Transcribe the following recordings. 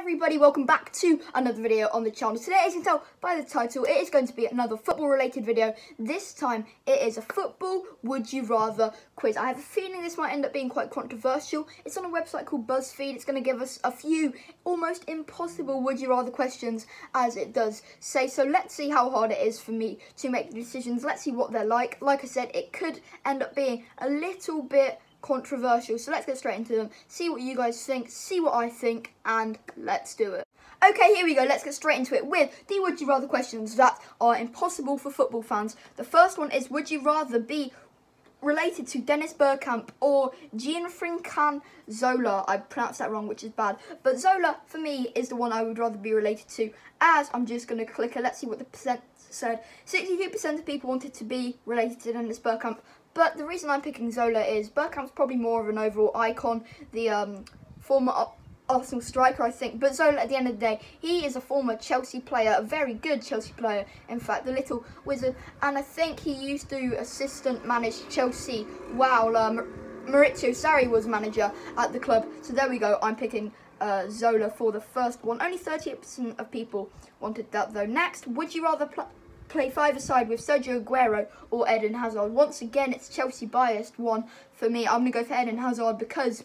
everybody, welcome back to another video on the channel. Today, as you can tell by the title, it is going to be another football related video. This time it is a football would you rather quiz. I have a feeling this might end up being quite controversial. It's on a website called BuzzFeed. It's going to give us a few almost impossible would you rather questions, as it does say. So let's see how hard it is for me to make the decisions. Let's see what they're like. Like I said, it could end up being a little bit controversial, so let's get straight into them, see what you guys think, see what I think, and let's do it. Okay, here we go, let's get straight into it with the would you rather questions that are impossible for football fans. The first one is, would you rather be related to Dennis Bergkamp or Gianfranco Zola? I pronounced that wrong, which is bad, but Zola for me is the one I would rather be related to, as I'm just going to click it. Let's see what the percent said. 62% of people wanted to be related to Dennis Bergkamp. But the reason I'm picking Zola is Bergkamp's probably more of an overall icon, the former Arsenal striker, I think. But Zola, at the end of the day, he is a former Chelsea player, a very good Chelsea player, in fact, the little wizard. And I think he used to assistant manage Chelsea while Maurizio Sarri was manager at the club. So there we go, I'm picking Zola for the first one. Only 38% of people wanted that, though. Next, would you rather play five-a-side with Sergio Aguero or Eden Hazard? Once again, it's Chelsea biased one for me. I'm going to go for Eden Hazard because,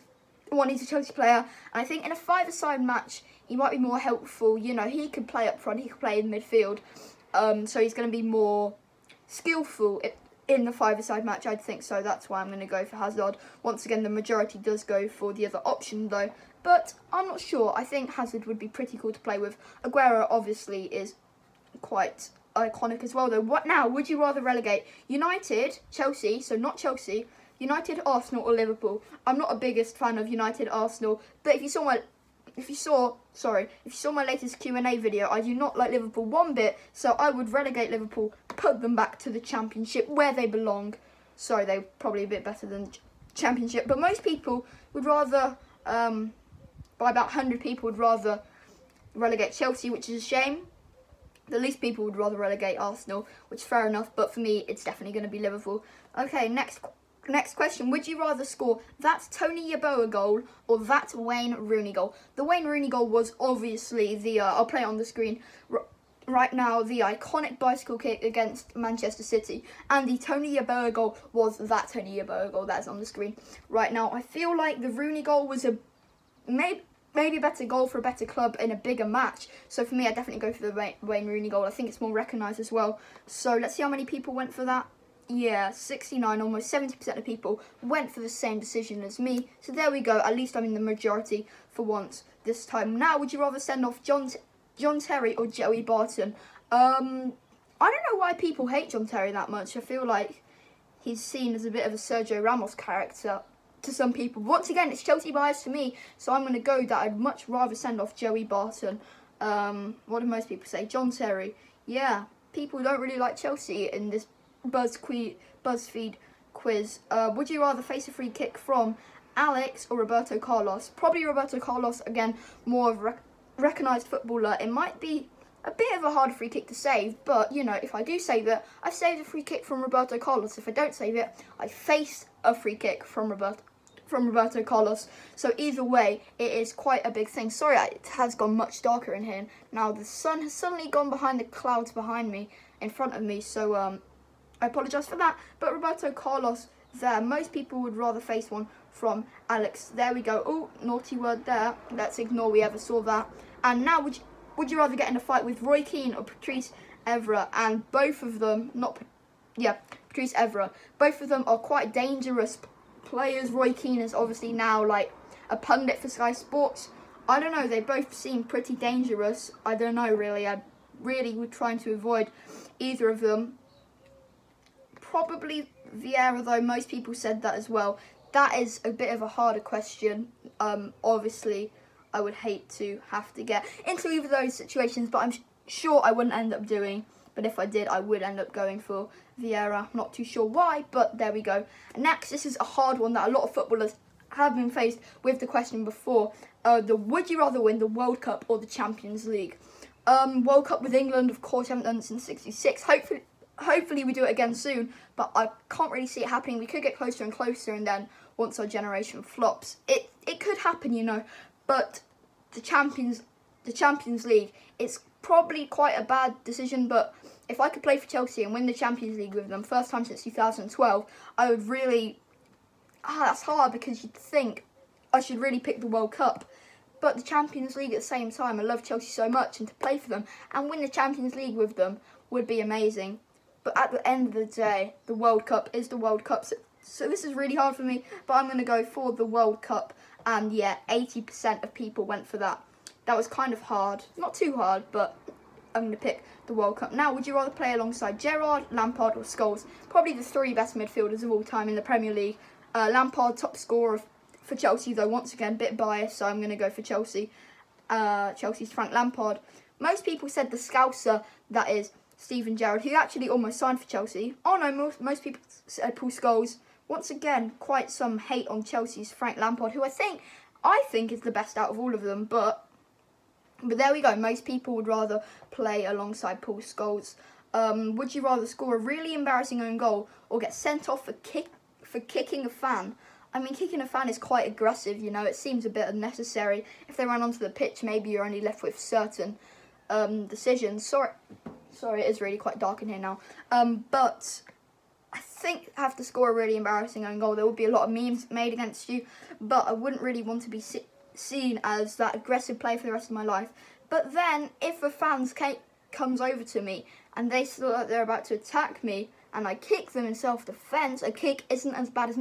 one, he's a Chelsea player, and I think in a five-a-side match, he might be more helpful. You know, he could play up front, he could play in midfield, so he's going to be more skillful in the five-a-side match, I'd think. So that's why I'm going to go for Hazard. Once again, the majority does go for the other option, though, but I'm not sure. I think Hazard would be pretty cool to play with. Aguero, obviously, is quite iconic as well, though. What now? Would you rather relegate United, Chelsea, so not Chelsea, United, Arsenal, or Liverpool? I'm not a biggest fan of United, Arsenal, but if you saw my latest Q&A video, I do not like Liverpool one bit, so I would relegate Liverpool, put them back to the Championship where they belong. Sorry, they're probably a bit better than Championship, but most people would rather, by about 100 people, would rather relegate Chelsea, which is a shame. The least people would rather relegate Arsenal, which is fair enough, but for me, it's definitely going to be Liverpool. Okay, next question. Would you rather score that Tony Yeboah goal or that Wayne Rooney goal? The Wayne Rooney goal was obviously the, I'll play it on the screen right now, the iconic bicycle kick against Manchester City. And the Tony Yeboah goal was that Tony Yeboah goal that's on the screen right now. I feel like the Rooney goal was maybe a better goal for a better club in a bigger match. So for me, I definitely go for the Wayne Rooney goal. I think it's more recognised as well. So let's see how many people went for that. Yeah, 69, almost 70% of people went for the same decision as me. So there we go. At least I'm in the majority for once this time. Now, would you rather send off John Terry or Joey Barton? I don't know why people hate John Terry that much. I feel like he's seen as a bit of a Sergio Ramos character to some people. Once again, it's Chelsea bias to me, so I'm going to go that I'd much rather send off Joey Barton. What do most people say? John Terry. Yeah, people don't really like Chelsea in this BuzzFeed quiz. Would you rather face a free kick from Alex or Roberto Carlos? Probably Roberto Carlos, again, more of a recognised footballer. It might be a bit of a hard free kick to save, but, you know, if I do save it, I saved a free kick from Roberto Carlos. If I don't save it, I face a free kick from Roberto Carlos. So either way, it is quite a big thing. Sorry, it has gone much darker in here. Now the sun has suddenly gone behind the clouds behind me, in front of me, so I apologise for that. But Roberto Carlos there, most people would rather face one from Alex. There we go. Oh, naughty word there. Let's ignore we ever saw that. And now, would you rather get in a fight with Roy Keane or Patrice Evra? And both of them, Patrice Evra, both of them are quite dangerous players. Roy Keane is obviously now like a pundit for Sky Sports. I don't know, they both seem pretty dangerous. I don't know, really. I really would try to avoid either of them. Probably Vieira, though. Most people said that as well. That is a bit of a harder question. Obviously, I would hate to have to get into either of those situations, but I'm sure I wouldn't end up doing. But if I did, I would end up going for Vieira. Not too sure why, but there we go. Next, this is a hard one that a lot of footballers have been faced with the question before. Would you rather win the World Cup or the Champions League? World Cup with England, of course, haven't done it since '66. Hopefully we do it again soon, but I can't really see it happening. We could get closer and closer, and then once our generation flops, it could happen, you know. But the Champions the Champions League, it's probably quite a bad decision, but if I could play for Chelsea and win the Champions League with them, first time since 2012, I would really... that's hard because you'd think I should really pick the World Cup. But the Champions League at the same time, I love Chelsea so much, and to play for them and win the Champions League with them would be amazing. But at the end of the day, the World Cup is the World Cup. So this is really hard for me, but I'm going to go for the World Cup. And yeah, 80% of people went for that. That was kind of hard. Not too hard, but I'm going to pick the World Cup. Now, would you rather play alongside Gerrard, Lampard or Scholes? Probably the three best midfielders of all time in the Premier League. Lampard, top scorer for Chelsea, though, once again, a bit biased, so I'm going to go for Chelsea. Chelsea's Frank Lampard. Most people said the Scouser, that is Steven Gerrard, who actually almost signed for Chelsea. Oh no, most people said Paul Scholes. Once again, quite some hate on Chelsea's Frank Lampard, who I think is the best out of all of them, but there we go. Most people would rather play alongside Paul Scholes. Would you rather score a really embarrassing own goal or get sent off for kicking a fan? I mean, kicking a fan is quite aggressive, you know. It seems a bit unnecessary. If they run onto the pitch, maybe you're only left with certain decisions. Sorry, it is really quite dark in here now. But I think I have to score a really embarrassing own goal. There would be a lot of memes made against you, but I wouldn't really want to be seen as that aggressive player for the rest of my life. But then, if a fan comes over to me and they feel like they're about to attack me, and I kick them in self-defense, a kick isn't as bad as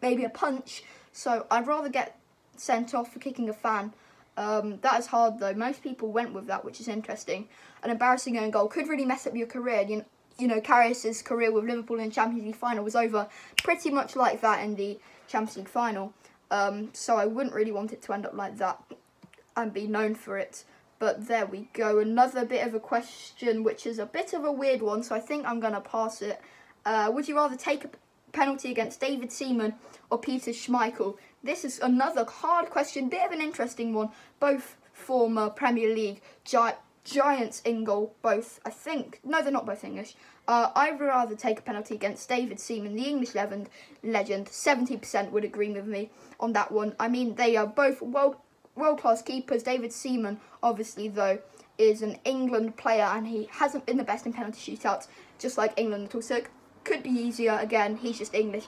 maybe a punch, so I'd rather get sent off for kicking a fan. That is hard though. Most people went with that, which is interesting. An embarrassing own goal could really mess up your career. You know, Karius's career with Liverpool in the Champions League final was over pretty much like that in the Champions League final. So I wouldn't really want it to end up like that and be known for it. But there we go. Another bit of a question, which is a bit of a weird one, so I think I'm going to pass it. Would you rather take a penalty against David Seaman or Peter Schmeichel? This is another hard question, bit of an interesting one. Both former Premier League giants in goal, both, I think. No, they're not both English. I'd rather take a penalty against David Seaman, the English legend. 70% would agree with me on that one. I mean, they are both world-class keepers. David Seaman, obviously, though, is an England player, and he hasn't been the best in penalty shootouts, just like England at all. So it could be easier. Again, he's just English.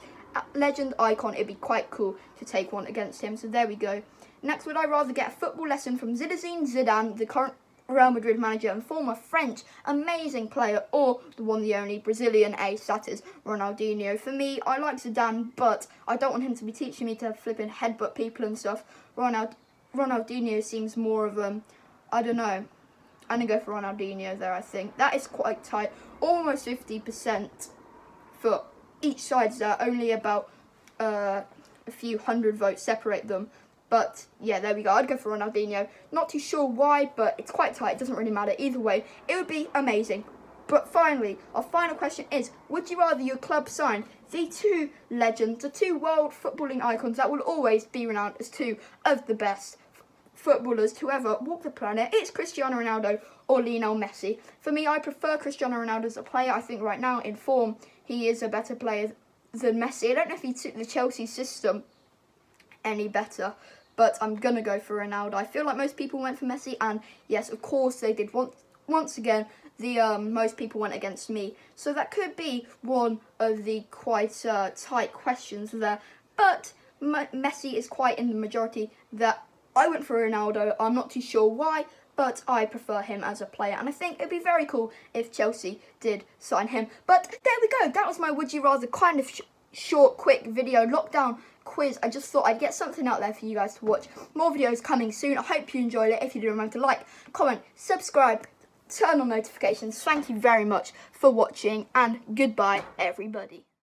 Legend, icon, it'd be quite cool to take one against him. So there we go. Next, would I rather get a football lesson from Zinedine Zidane, the current Real Madrid manager and former French amazing player, or the one, the only Brazilian ace, that is Ronaldinho? For me, I like Zidane, but I don't want him to be teaching me to flip and headbutt people and stuff. Ronaldinho seems more of I don't know. I'm going to go for Ronaldinho there, I think. That is quite tight. Almost 50% for each side. There are only about a few hundred votes separate them. But yeah, there we go. I'd go for Ronaldinho. Not too sure why, but it's quite tight. It doesn't really matter. Either way, it would be amazing. But finally, our final question is, would you rather your club sign the two legends, the two world footballing icons that will always be renowned as two of the best footballers to ever walk the planet? It's Cristiano Ronaldo or Lionel Messi. For me, I prefer Cristiano Ronaldo as a player. I think right now, in form, he is a better player than Messi. I don't know if he took the Chelsea system any better, but I'm going to go for Ronaldo. I feel like most people went for Messi, and yes, of course they did. Once again, the most people went against me. So that could be one of the quite tight questions there. But Messi is quite in the majority. That I went for Ronaldo. I'm not too sure why, but I prefer him as a player. And I think it'd be very cool if Chelsea did sign him. But there we go. That was my Would You Rather kind of short, quick video lockdown quiz. I just thought I'd get something out there for you guys to watch. More videos coming soon. I hope you enjoyed it. If you do, remember to like, comment, subscribe, turn on notifications. Thank you very much for watching, and goodbye, everybody.